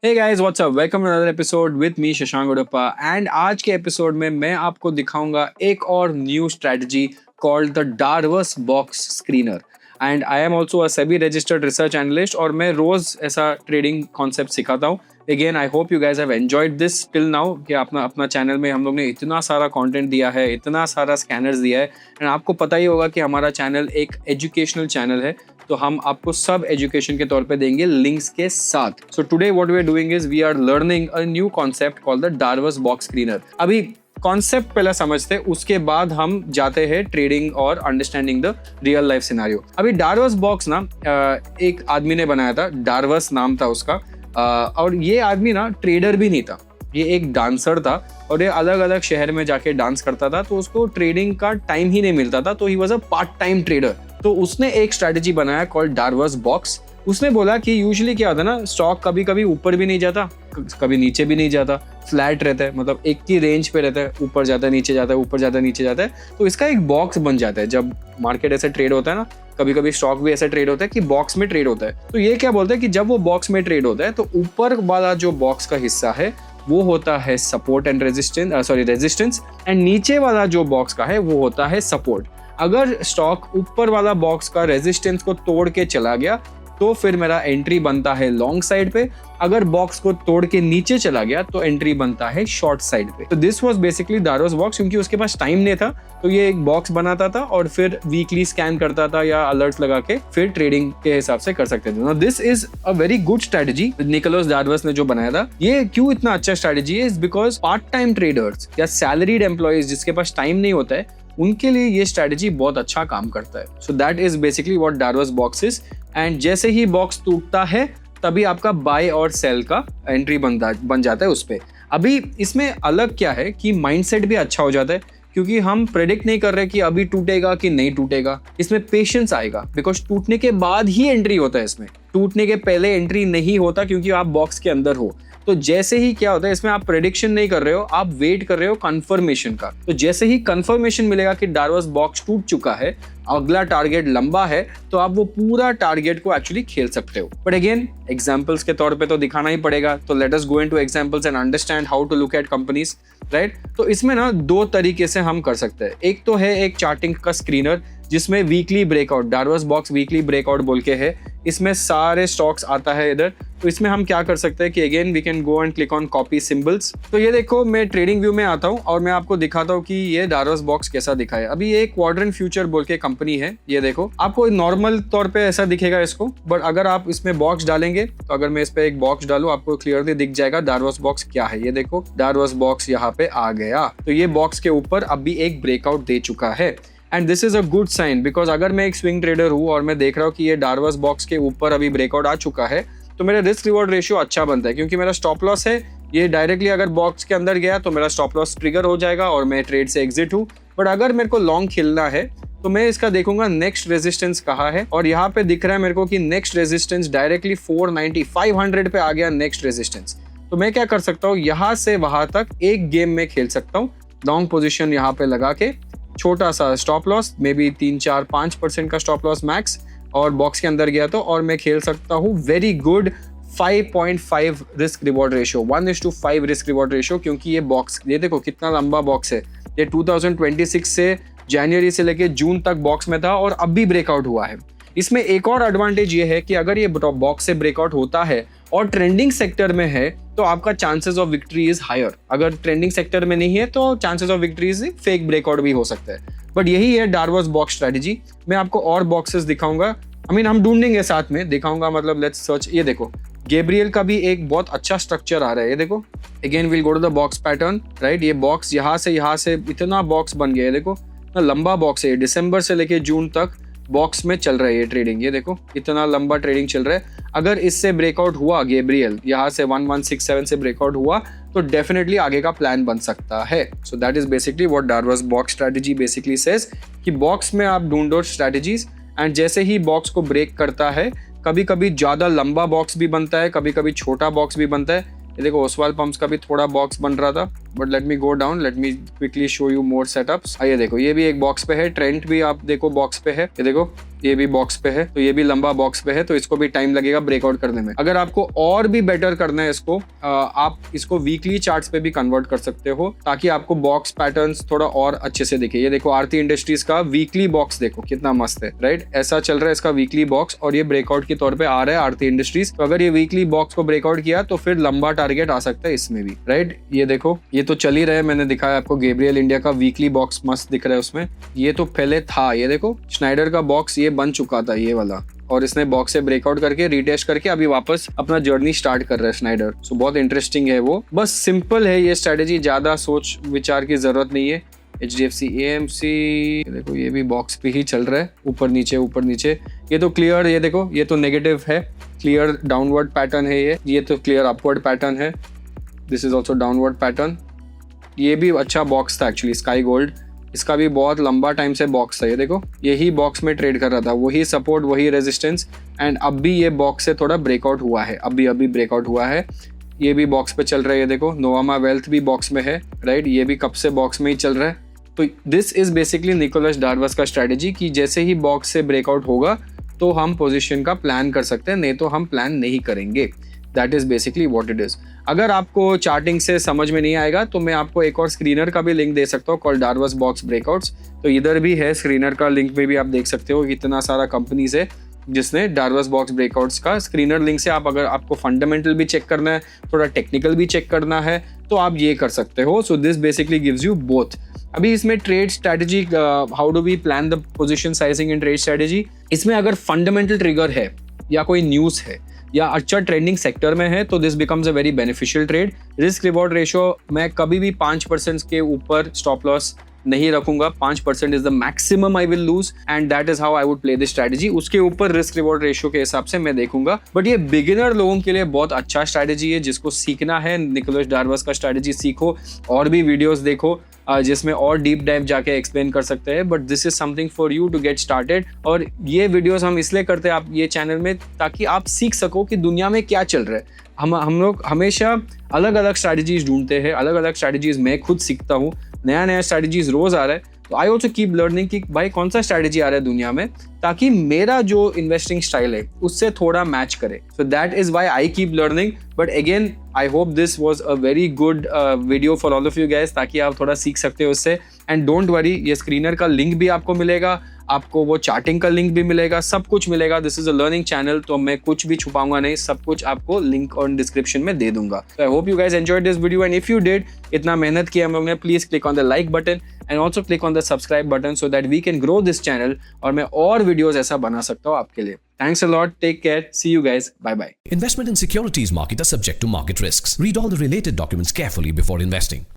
Hey guys, what's up? Welcome to another episode with me Shashank Udappa and आज के episode में मैं आपको दिखाऊंगा एक और new strategy called the Darvas box screener and I am also a SEBI registered research analyst और मैं रोज ऐसा ट्रेडिंग कॉन्सेप्ट सिखाता हूँ. Again I hope you guys have enjoyed this till now कि अपना चैनल में हम लोग ने इतना सारा कंटेंट दिया है, इतना सारा स्कैनर्स दिया है एंड आपको पता ही होगा कि हमारा चैनल एक एजुकेशनल चैनल है, तो हम आपको सब एजुकेशन के तौर पे देंगे लिंक्स के साथ. So today what we are doing is we are learning a new concept called the Darvas box screener. अभी कॉन्सेप्ट पहले समझते हैं, उसके बाद हम जाते हैं ट्रेडिंग और understanding the real life scenario. अभी डार्वस बॉक्स ना एक आदमी ने बनाया था, डार्वस नाम था उसका, और ये आदमी ना ट्रेडर भी नहीं था, ये एक डांसर था और ये अलग अलग शहर में जाके डांस करता था, तो उसको ट्रेडिंग का टाइम ही नहीं मिलता था, तो he was a part time trader. तो उसने एक स्ट्रैटेजी बनाया कॉल्ड डार्वस बॉक्स. उसने बोला कि यूजुअली क्या होता है ना, स्टॉक कभी कभी ऊपर भी नहीं जाता, कभी नीचे भी नहीं जाता, फ्लैट रहता है, मतलब एक ही रेंज पे रहता है, ऊपर जाता है नीचे जाता है, ऊपर जाता है नीचे जाता है. तो इसका एक बॉक्स बन जाता है. जब मार्केट ऐसे ट्रेड होता है ना, कभी कभी स्टॉक भी ऐसा ट्रेड होता है कि बॉक्स में ट्रेड होता है. तो ये क्या बोलते हैं कि जब वो बॉक्स में ट्रेड होता है तो ऊपर वाला जो बॉक्स का हिस्सा है वो होता है सपोर्ट एंड रेजिस्टेंस एंड नीचे वाला जो बॉक्स का है वो होता है सपोर्ट. अगर स्टॉक ऊपर वाला बॉक्स का रेजिस्टेंस को तोड़ के चला गया तो फिर मेरा एंट्री बनता है लॉन्ग साइड पे. अगर बॉक्स को तोड़ के नीचे चला गया तो एंट्री बनता है शॉर्ट साइड पे. तो this was basically Darvas box. क्योंकि उसके पास टाइम नहीं था तो ये एक बॉक्स बनाता था और फिर वीकली स्कैन करता था या अलर्ट्स लगा के फिर ट्रेडिंग के हिसाब से कर सकते थे. Now this is a very good strategy Nicolas Darvas ने जो बनाया था. ये क्यों इतना अच्छा स्ट्रेटजी है? Is because part time traders या सैलरीड एम्प्लॉइज जिसके पास टाइम नहीं होता है, उनके लिए ये स्ट्रेटजी बहुत अच्छा काम करता है. सो that is basically what Darvas box is. And जैसे ही बॉक्स टूटता है तभी आपका बाय और सेल का एंट्री बन जाता है उस पे. अभी इसमें अलग क्या है कि माइंडसेट भी अच्छा हो जाता है, क्योंकि हम प्रेडिक्ट नहीं कर रहे कि अभी टूटेगा कि नहीं टूटेगा. इसमें पेशेंस आएगा, बिकॉज टूटने के बाद ही एंट्री होता है. इसमें टूटने के पहले एंट्री नहीं होता, क्योंकि आप बॉक्स के अंदर हो. तो जैसे ही क्या होता है, इसमें आप प्रेडिक्शन नहीं कर रहे हो, आप वेट कर रहे हो कंफर्मेशन का. तो जैसे ही कंफर्मेशन मिलेगा कि डार्वस बॉक्स टूट चुका है, अगला टारगेट लंबा है, तो आप वो पूरा टारगेट को एक्चुअली खेल सकते हो. बट अगेन एग्जांपल्स के तौर पे तो दिखाना ही पड़ेगा. तो let us go into examples and understand how to look at companies, right. तो इसमें ना दो तरीके से हम कर सकते हैं. एक तो है एक चार्टिंग का स्क्रीनर जिसमें weekly breakout, Darvas box weekly breakout बोल के है. इसमें सारे स्टॉक्स आता है इधर. तो इसमें हम क्या कर सकते हैं कि again we can go and click on copy symbols. तो ये देखो, मैं ट्रेडिंग व्यू में आता हूँ और मैं आपको दिखाता हूँ कि ये डार्वस बॉक्स कैसा दिखा है. अभी ये क्वाड्रेंट फ्यूचर बोल के कंपनी है. ये देखो, आपको नॉर्मल तौर पे ऐसा दिखेगा इसको, बट अगर आप इसमें बॉक्स डालेंगे, तो अगर मैं इस पे एक बॉक्स डालूं, आपको क्लियरली दिख जाएगा डार्वस बॉक्स क्या है. ये देखो, डार्वस बॉक्स यहाँ पे आ गया. तो ये बॉक्स के ऊपर अभी एक ब्रेकआउट दे चुका है. And this is a good sign, because अगर मैं एक स्विंग ट्रेडर हूँ और मैं देख रहा हूँ कि ये डार्वस बॉक्स के ऊपर अभी ब्रेकआउट आ चुका है, तो मेरा रिस्क रिवॉर्ड रेशियो अच्छा बनता है. क्योंकि मेरा स्टॉप लॉस है, ये डायरेक्टली अगर बॉक्स के अंदर गया तो मेरा स्टॉप लॉस ट्रिगर हो जाएगा और मैं ट्रेड से एग्जिट हूँ. बट अगर मेरे को लॉन्ग खेलना है तो मैं इसका देखूंगा नेक्स्ट रेजिस्टेंस कहाँ है, और यहाँ पे दिख रहा है मेरे को कि नेक्स्ट रेजिस्टेंस डायरेक्टली 490 500 पे आ गया नेक्स्ट रेजिस्टेंस. तो मैं क्या कर सकता हूँ, यहाँ से वहां तक एक गेम में खेल सकता हूँ. लॉन्ग पोजिशन यहाँ पे लगा के, छोटा सा स्टॉप लॉस, मे बी 3-4-5% का स्टॉप लॉस मैक्स, और बॉक्स के अंदर गया तो और मैं खेल सकता हूँ very good 5.5 risk reward ratio, 1:5 risk reward ratio. क्योंकि ये बॉक्स, ये देखो कितना लंबा बॉक्स है. ये 2026 से जनवरी से लेके जून तक बॉक्स में था और अब भी ब्रेकआउट हुआ है. इसमें एक और एडवांटेज ये है कि अगर ये बॉक्स से ब्रेकआउट होता है और ट्रेंडिंग सेक्टर में है तो आपका chances of victory is higher. अगर ट्रेंडिंग सेक्टर में नहीं है तो chances of victory is fake breakout भी हो सकता है. बट यही है डार्वस बॉक्स स्ट्रेटजी. मैं आपको और बॉक्सेस दिखाऊंगा, हम ढूंढेंगे साथ में, दिखाऊंगा, मतलब लेट्स सर्च. ये देखो, गैब्रियल का भी एक बहुत अच्छा स्ट्रक्चर आ रहा है. ये देखो, again will go to the box pattern, right. ये बॉक्स यहाँ से इतना बॉक्स बन गया है. देखो लंबा बॉक्स है, दिसंबर से लेके जून तक बॉक्स में चल रहा है ये ट्रेडिंग. ये देखो इतना लंबा ट्रेडिंग चल रहा है. अगर इससे ब्रेकआउट हुआ गैब्रियल, यहाँ से 1167 से ब्रेकआउट हुआ, तो डेफिनेटली आगे का प्लान बन सकता है. सो that is basically what Darvas box strategy basically says, कि बॉक्स में आप ढूंढो स्ट्रेटजीज, एंड जैसे ही बॉक्स को ब्रेक करता है, कभी कभी ज्यादा लंबा बॉक्स भी बनता है, कभी कभी छोटा बॉक्स भी बनता है. ये देखो, ओसवाल पंप्स का भी थोड़ा बॉक्स बन रहा था, but let me go down, let me quickly show you more setups. ये देखो, ये भी एक बॉक्स पे है. ट्रेंट भी आप देखो बॉक्स पे है. ये देखो, ये भी बॉक्स पे है, तो ये भी लंबा बॉक्स पे है, तो इसको भी टाइम लगेगा ब्रेकआउट करने में। अगर आपको और भी बेटर करना है इसको, आप इसको वीकली चार्ट्स पे भी कन्वर्ट कर सकते हो ताकि आपको बॉक्स पैटर्न्स थोड़ा और अच्छे से दिखे। ये देखो आरती इंडस्ट्रीज का वीकली बॉक्स देखो कितना मस्त है, राइट? ऐसा चल रहा है इसका वीकली बॉक्स और ये ब्रेकआउट के तौर पे आ रहा है आरती इंडस्ट्रीज। तो अगर ये वीकली बॉक्स को ब्रेकआउट किया तो फिर लंबा टारगेट आ सकता है इसमें भी, राइट? ये देखो ये तो चल ही रहा है, मैंने दिखाया आपको गैब्रियल इंडिया का वीकली बॉक्स मस्त दिख रहा है उसमें। ये तो पहले था, ये देखो स्नाइडर का बॉक्स ये बन चुका था ये वाला, और इसने बॉक्स से ब्रेकआउट करके रीटेस्ट करके अभी वापस अपना जर्नी स्टार्ट कर रहा है स्नाइडर। सो बहुत इंटरेस्टिंग है वो, बस सिंपल है ये स्ट्रेटेजी, ज्यादा सोच विचार की जरूरत नहीं है। HDFC AMC देखो ये भी बॉक्स पे ही चल रहा है, ऊपर नीचे ऊपर नीचे। ये तो क्लियर, ये देखो ये तो नेगेटिव है, क्लियर डाउनवर्ड पैटर्न है ये तो क्लियर अपवर्ड पैटर्न है। This is also downward pattern. ये भी अच्छा बॉक्स था एक्चुअली, स्काई गोल्ड, इसका भी बहुत लंबा टाइम से बॉक्स था। ये देखो यही बॉक्स में ट्रेड कर रहा था, वही सपोर्ट वही रेजिस्टेंस, एंड अब भी ये बॉक्स से थोड़ा ब्रेकआउट हुआ है, अभी ब्रेकआउट हुआ है। ये भी बॉक्स पे चल रहा है, ये देखो नोवामा वेल्थ भी बॉक्स में है, राइट? ये भी कब से बॉक्स में ही चल रहा है। तो this is basically Nicolas Darvas का स्ट्रेटेजी कि जैसे ही बॉक्स से ब्रेकआउट होगा तो हम पोजीशन का प्लान कर सकते हैं, नहीं तो हम प्लान नहीं करेंगे। That is basically what it is. अगर आपको चार्टिंग से समझ में नहीं आएगा तो मैं आपको एक और स्क्रीनर का भी लिंक दे सकता हूँ कॉल्ड डार्वस बॉक्स ब्रेकआउट्स। तो इधर भी है स्क्रीनर का लिंक में भी आप देख सकते हो, इतना सारा कंपनीज है जिसने डार्वस बॉक्स ब्रेकआउट्स का स्क्रीनर लिंक से आप, अगर आपको फंडामेंटल भी चेक करना है, थोड़ा टेक्निकल भी चेक करना है, तो आप ये कर सकते हो। So this basically gives you both. अभी इसमें trade strategy, how do we plan the position sizing in trade strategy, इसमें अगर फंडामेंटल ट्रिगर है या कोई न्यूज़ है या अच्छा ट्रेंडिंग सेक्टर में है तो this becomes a very beneficial trade. Risk reward ratio मैं कभी भी 5% के ऊपर स्टॉप लॉस नहीं रखूंगा। 5% is the maximum I will lose, and that is how I would play this strategy. उसके ऊपर रिस्क रिवॉर्ड रेशियो के हिसाब से मैं देखूंगा, बट ये बिगिनर लोगों के लिए बहुत अच्छा स्ट्रेटेजी है। जिसको सीखना है निकोलस डार्वस का स्ट्रेटेजी सीखो, और भी वीडियोस देखो जिसमें और डीप डाइव जाके एक्सप्लेन कर सकते हैं, but this is something for you to get started. और ये वीडियोस हम इसलिए करते हैं आप ये चैनल में, ताकि आप सीख सको कि दुनिया में क्या चल रहा है। हम लोग हमेशा अलग अलग स्ट्रैटेजीज ढूंढते हैं, अलग अलग स्ट्रैटेजीज मैं खुद सीखता हूँ, नया स्ट्रैटेजीज रोज आ रहा है। तो आई ऑल्सो कीप लर्निंग कि भाई कौन सा स्ट्रैटेजी आ रहा है दुनिया में, ताकि मेरा जो इन्वेस्टिंग स्टाइल है उससे थोड़ा मैच करे। So that is why I keep learning. But again I hope this was a very good video for all of you guys, ताकि आप थोड़ा सीख सकते हो उससे। एंड डोंट वरी, ये स्क्रीनर का लिंक भी आपको मिलेगा, आपको वो चार्टिंग का लिंक भी मिलेगा, सब कुछ मिलेगा। This is a learning channel, तो मैं कुछ भी छुपाऊंगा नहीं, सब कुछ आपको लिंक और डिस्क्रिप्शन में दे दूंगा। तो I hope you guys enjoyed this video, and if you did, इतना मेहनत किया हम लोग ने, please click on the like button and also click on the subscribe button so that we can grow this channel, और मैं और videos ऐसा बना सकता हूँ आपके लिए। Thanks a lot. Take care. See you guys. Bye bye. Investment in securities market are subject to market risks. Read all the related documents carefully before investing.